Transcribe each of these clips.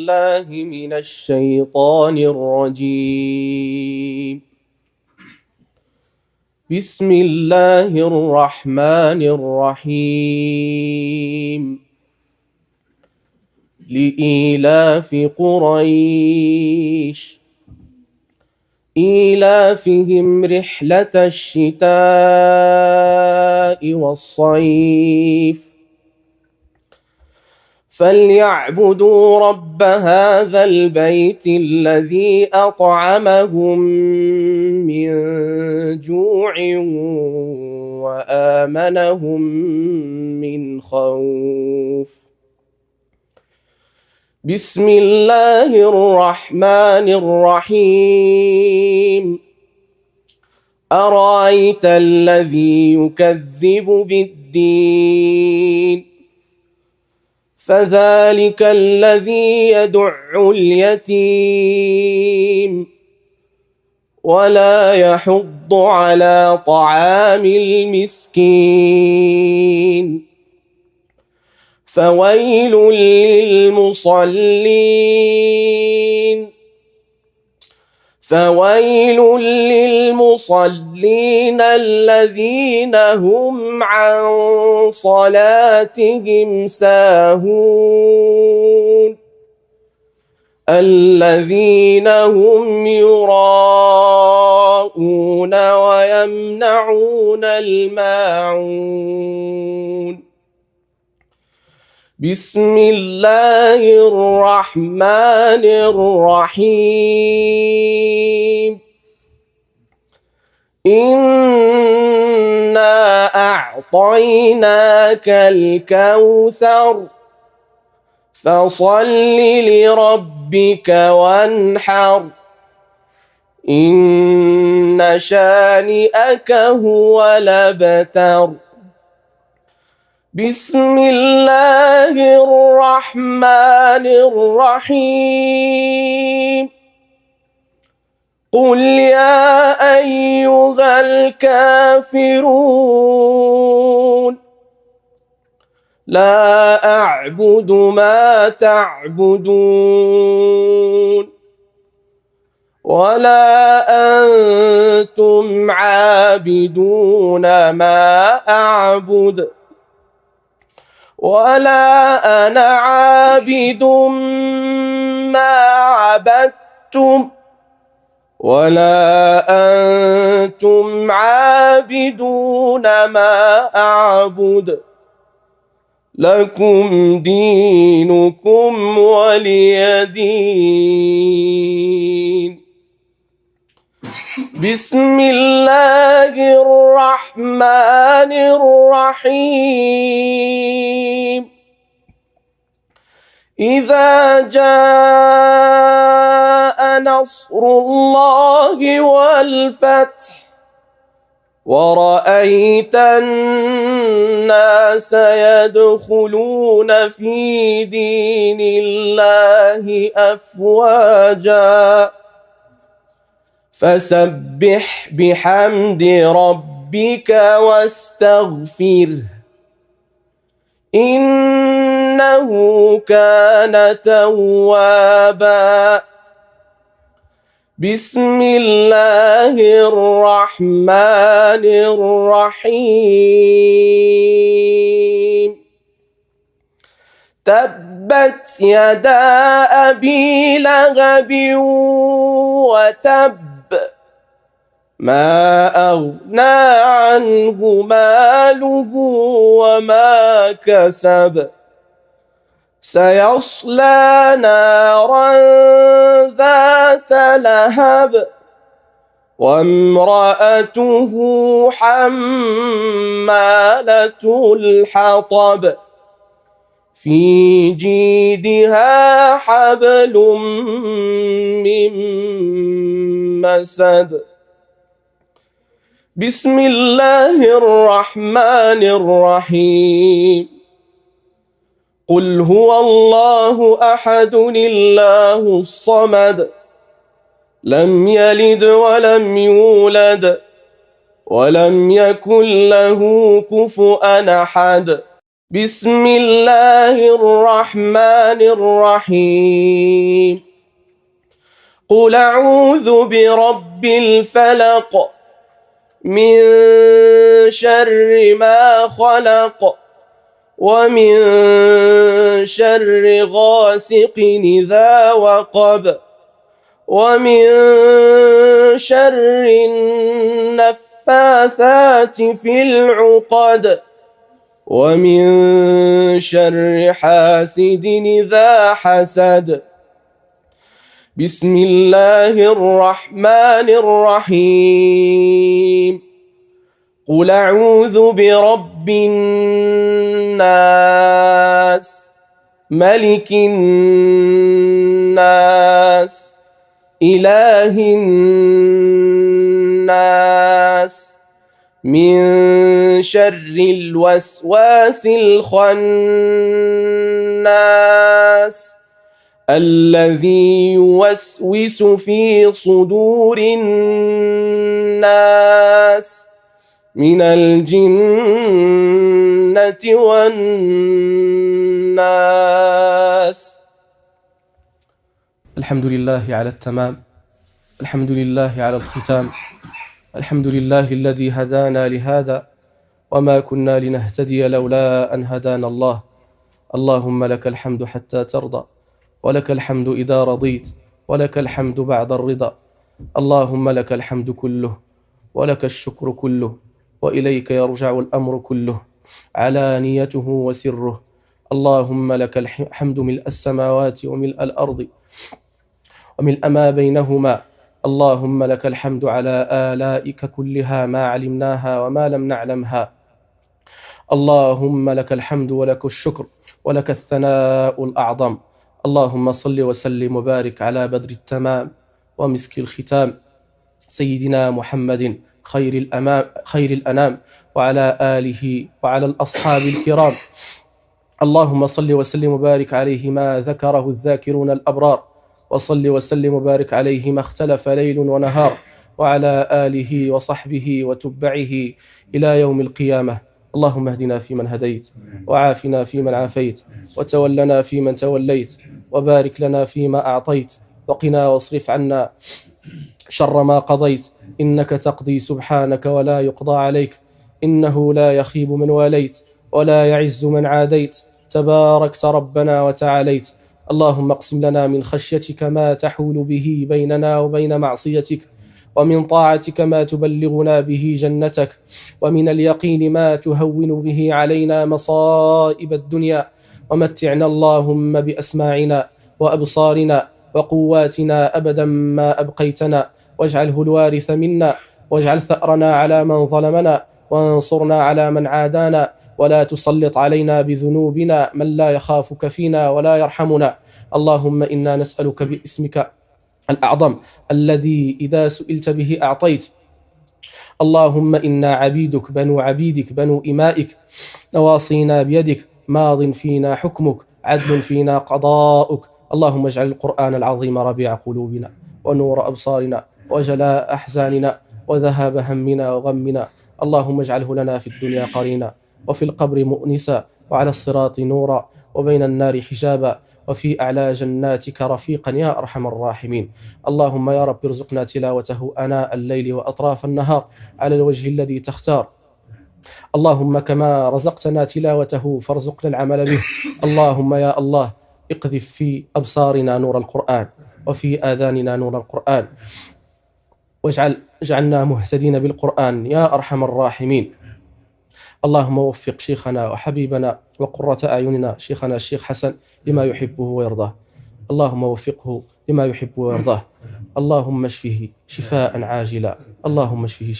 بالله من الشيطان الرجيم. بسم الله الرحمن الرحيم. لإيلاف قريش إيلافهم رحلة الشتاء والصيف فليعبدوا رب هذا البيت الذي أطعمهم من جوع وآمنهم من خوف. بسم الله الرحمن الرحيم. أرأيت الذي يكذب بالدين فذلك الذي يدع اليتيم ولا يحض على طعام المسكين فويل للمصلين الذين هم عن صلاتهم ساهون الذين هم يراءون ويمنعون الماعون. بسم الله الرحمن الرحيم. إنا أعطيناك الكوثر فصل لربك وانحر إن شانئك هو الأبتر. بسم الله الرحمن الرحيم. قل يا أيها الكافرون لا أعبد ما تعبدون ولا أنتم عابدون ما أعبد ولا أنا عابد ما عبدتم ولا أنتم عابدون ما أعبد لكم دينكم ولي دين. بسم الله الرحمن الرحيم. إذا جاء نصر الله والفتح ورأيت الناس يدخلون في دين الله أفواجا فسبح بحمد ربك واستغفره إنه كان توابا. بسم الله الرحمن الرحيم. تبت يدا أبي لهب وتب ما أغنى عنه ماله وما كسب سيصلى نارا ذات لهب وامرأته حمالة الحطب في جيدها حبل من مسد. بسم الله الرحمن الرحيم. قل هو الله أحد الله الصمد لم يلد ولم يولد ولم يكن له كفؤا أحد. بسم الله الرحمن الرحيم قل أعوذ برب الفلق من شر ما خلق ومن شر غاسق إذا وقب ومن شر النفاثات في العقد ومن شر حاسد إذا حسد بسم الله الرحمن الرحيم قل أعوذ برب الناس ملك الناس إله الناس من شر الوسواس الخناس الذي يوسوس في صدور الناس من الجنة والناس. الحمد لله على التمام، الحمد لله على الختام، الحمد لله الذي هدانا لهذا وما كنا لنهتدي لولا أن هدانا الله. اللهم لك الحمد حتى ترضى، ولك الحمد إذا رضيت، ولك الحمد بعد الرضا. اللهم لك الحمد كله ولك الشكر كله، وإليك يرجع الأمر كله علانيته وسره. اللهم لك الحمد ملء السماوات وملء الأرض وملء ما بينهما. اللهم لك الحمد على آلائك كلها ما علمناها وما لم نعلمها. اللهم لك الحمد ولك الشكر ولك الثناء الأعظم. اللهم صل وسلم وبارك على بدر التمام ومسك الختام سيدنا محمد خير الأنام وعلى آله وعلى الأصحاب الكرام. اللهم صل وسلم وبارك عليه ما ذكره الذاكرون الأبرار، وصل وسلم وبارك عليه ما اختلف ليل ونهار، وعلى آله وصحبه وتبعه إلى يوم القيامة. اللهم اهدنا فيمن هديت، وعافنا فيمن عافيت، وتولنا فيمن توليت، وبارك لنا فيما أعطيت، وقنا واصرف عنا شر ما قضيت. إنك تقضي سبحانك ولا يقضى عليك، إنه لا يخيب من واليت ولا يعز من عاديت، تباركت ربنا وتعاليت. اللهم اقسم لنا من خشيتك ما تحول به بيننا وبين معصيتك، ومن طاعتك ما تبلغنا به جنتك، ومن اليقين ما تهون به علينا مصائب الدنيا. ومتعنا اللهم بأسماعنا وأبصارنا وقواتنا أبدا ما أبقيتنا، واجعله الوارث منا، واجعل ثأرنا على من ظلمنا، وانصرنا على من عادانا، ولا تسلط علينا بذنوبنا من لا يخافك فينا ولا يرحمنا. اللهم إنا نسألك باسمك الأعظم الذي إذا سئلت به أعطيت. اللهم إنا عبيدك بنو عبيدك بنو إمائك، نواصينا بيدك، ماض فينا حكمك، عدل فينا قضاؤك. اللهم اجعل القرآن العظيم ربيع قلوبنا ونور أبصارنا وجلاء أحزاننا وذهاب همنا وغمنا. اللهم اجعله لنا في الدنيا قرينا، وفي القبر مؤنسا، وعلى الصراط نورا، وبين النار حجابا، وفي أعلى جناتك رفيقا يا أرحم الراحمين. اللهم يا رب ارزقنا تلاوته آناء الليل وأطراف النهار على الوجه الذي تختار. اللهم كما رزقتنا تلاوته فارزقنا العمل به. اللهم يا الله اقذف في أبصارنا نور القرآن، وفي آذاننا نور القرآن، واجعلنا مهتدين بالقرآن يا أرحم الراحمين. اللهم وفق شيخنا وحبيبنا وقرة أعيننا شيخنا الشيخ حسن لما يحبه ويرضاه. اللهم وفقه لما يحب ويرضاه. اللهم اشفه شفاء عاجلا، اللهم اشفه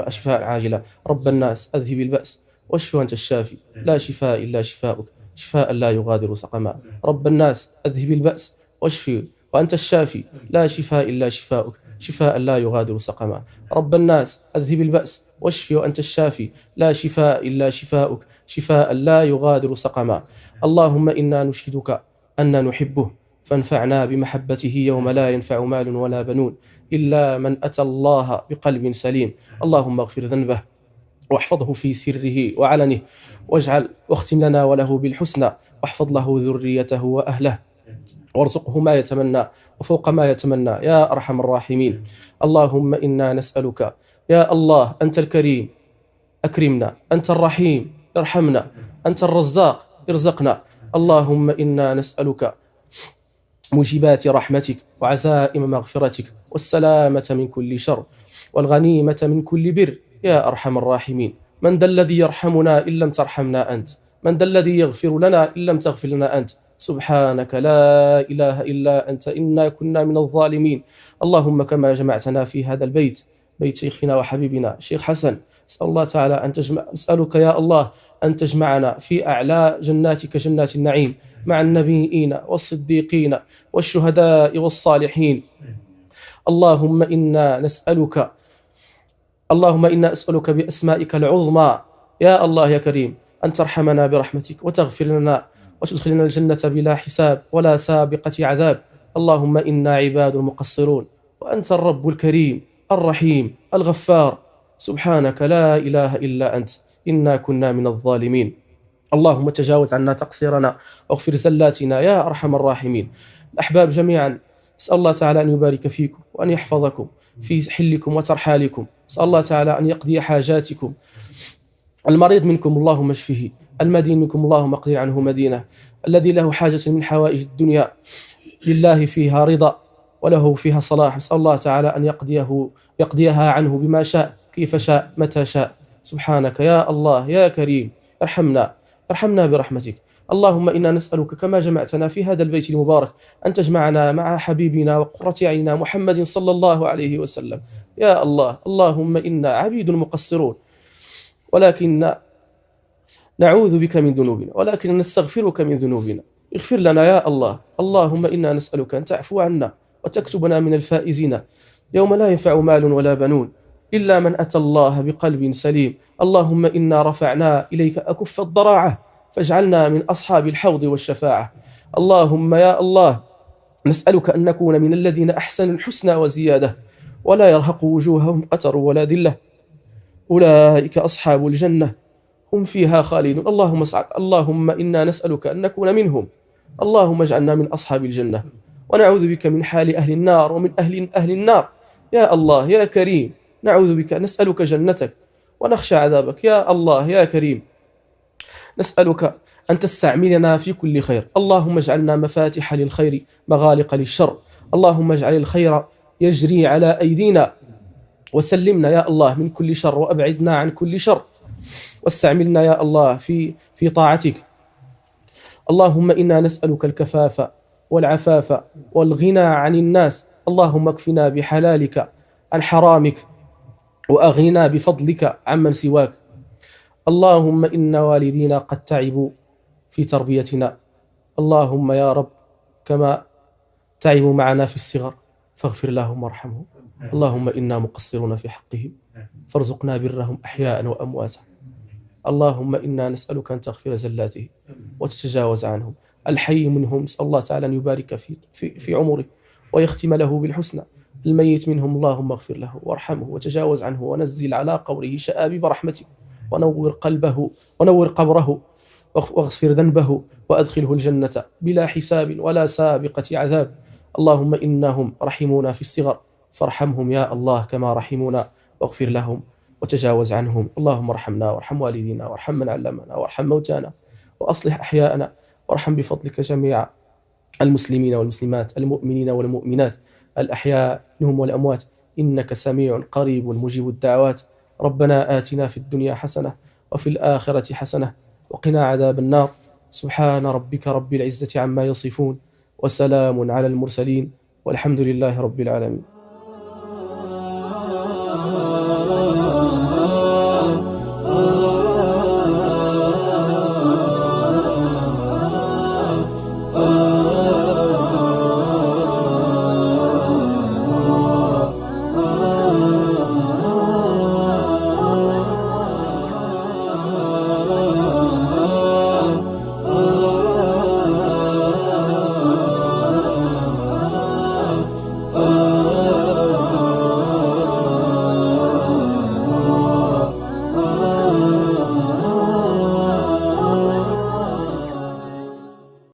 شفاء عاجلا. رب الناس أذهب البأس واشف وأنت الشافي، لا شفاء إلا شفاؤك، شفاء لا يغادر سقما. رب الناس أذهب البأس واشف وأنت الشافي، لا شفاء إلا شفاؤك، شفاء لا يغادر سقما. رب الناس أذهب البأس واشف وأنت الشافي، لا شفاء إلا شفاؤك، شفاء لا يغادر سقما. اللهم إنا نشهدك أن نحبه، فانفعنا بمحبته يوم لا ينفع مال ولا بنون إلا من أتى الله بقلب سليم. اللهم اغفر ذنبه واحفظه في سره وعلنه، واختم لنا وله بالحسنى، واحفظ له ذريته وأهله، وارزقه ما يتمنى وفوق ما يتمنى يا أرحم الراحمين. اللهم إنا نسألك يا الله، أنت الكريم أكرمنا، أنت الرحيم ارحمنا، أنت الرزاق ارزقنا. اللهم إنا نسألك موجبات رحمتك وعزائم مغفرتك والسلامة من كل شر والغنيمة من كل بر يا أرحم الراحمين. من ذا الذي يرحمنا إن لم ترحمنا أنت؟ من ذا الذي يغفر لنا إن لم تغفر لنا أنت؟ سبحانك لا إله إلا أنت إنا كنا من الظالمين. اللهم كما جمعتنا في هذا البيت، بيت شيخنا وحبيبنا الشيخ حسن، نسأل الله تعالى نسألك يا الله أن تجمعنا في أعلى جناتك جنات النعيم مع النبيين والصديقين والشهداء والصالحين. اللهم إنا نسألك بأسمائك العظمى يا الله يا كريم أن ترحمنا برحمتك وتغفر لنا وتدخلنا الجنة بلا حساب ولا سابقة عذاب. اللهم إنا عباد مقصرون وأنت الرب الكريم الرحيم الغفار، سبحانك لا إله إلا أنت إنا كنا من الظالمين. اللهم تجاوز عنا تقصيرنا واغفر زلاتنا يا أرحم الراحمين. الأحباب جميعا، أسأل الله تعالى أن يبارك فيكم وأن يحفظكم في حلكم وترحالكم. أسأل الله تعالى أن يقضي حاجاتكم. المريض منكم اللهم اشفه، المدين منكم اللهم اقضي عنه مدينه، الذي له حاجة من حوائج الدنيا لله فيها رضا وله فيها صلاح، نسأل الله تعالى أن يقضيها عنه بما شاء كيف شاء متى شاء. سبحانك يا الله يا كريم ارحمنا برحمتك. اللهم إنا نسألك كما جمعتنا في هذا البيت المبارك أن تجمعنا مع حبيبنا وقرة عيننا محمد صلى الله عليه وسلم. يا الله، اللهم إنا عبيد مقصرون ولكن نعوذ بك من ذنوبنا، ولكن نستغفرك من ذنوبنا، اغفر لنا يا الله. اللهم إنا نسألك أن تعفو عنا وتكتبنا من الفائزين يوم لا ينفع مال ولا بنون إلا من أتى الله بقلب سليم. اللهم إنا رفعنا إليك أكف الضراعة فاجعلنا من أصحاب الحوض والشفاعة. اللهم يا الله نسألك أن نكون من الذين أحسنوا الحسنى وزيادة ولا يرهق وجوههم قتر ولا ذلة، أولئك أصحاب الجنة هم فيها خالدون. اللهم إنا نسألك أن نكون منهم. اللهم اجعلنا من أصحاب الجنة ونعوذ بك من حال أهل النار ومن أهل النار. يا الله يا كريم نعوذ بك، نسألك جنتك ونخشى عذابك. يا الله يا كريم نسألك أن تستعملنا في كل خير. اللهم اجعلنا مفاتح للخير مغالق للشر. اللهم اجعل الخير يجري على أيدينا، وسلمنا يا الله من كل شر وأبعدنا عن كل شر، واستعملنا يا الله في طاعتك. اللهم إنا نسألك الكفاف والعفاف والغنى عن الناس. اللهم اكفنا بحلالك عن حرامك وأغننا بفضلك عمن سواك. اللهم إن والدينا قد تعبوا في تربيتنا، اللهم يا رب كما تعبوا معنا في الصغر فاغفر لهم وارحمهم. اللهم إنا مقصرون في حقهم فارزقنا برهم أحياء وأمواتا. اللهم إنا نسألك أن تغفر زلاتهم وتتجاوز عنهم. الحي منهم نسأل الله تعالى أن يبارك في عمره ويختم له بالحسنى. الميت منهم اللهم اغفر له وارحمه وتجاوز عنه ونزل على قبره شآبيب رحمتك ونور قبره واغفر ذنبه وأدخله الجنة بلا حساب ولا سابقة عذاب. اللهم إنهم رحمونا في الصغر فارحمهم يا الله كما رحمونا واغفر لهم وتجاوز عنهم. اللهم ارحمنا وارحم والدينا وارحم من علمنا وارحم موتانا وأصلح أحياءنا، وارحم بفضلك جميع المسلمين والمسلمات المؤمنين والمؤمنات الأحياء منهم والأموات، إنك سميع قريب مجيب الدعوات. ربنا آتنا في الدنيا حسنة وفي الآخرة حسنة وقنا عذاب النار. سبحان ربك رب العزة عما يصفون وسلام على المرسلين والحمد لله رب العالمين.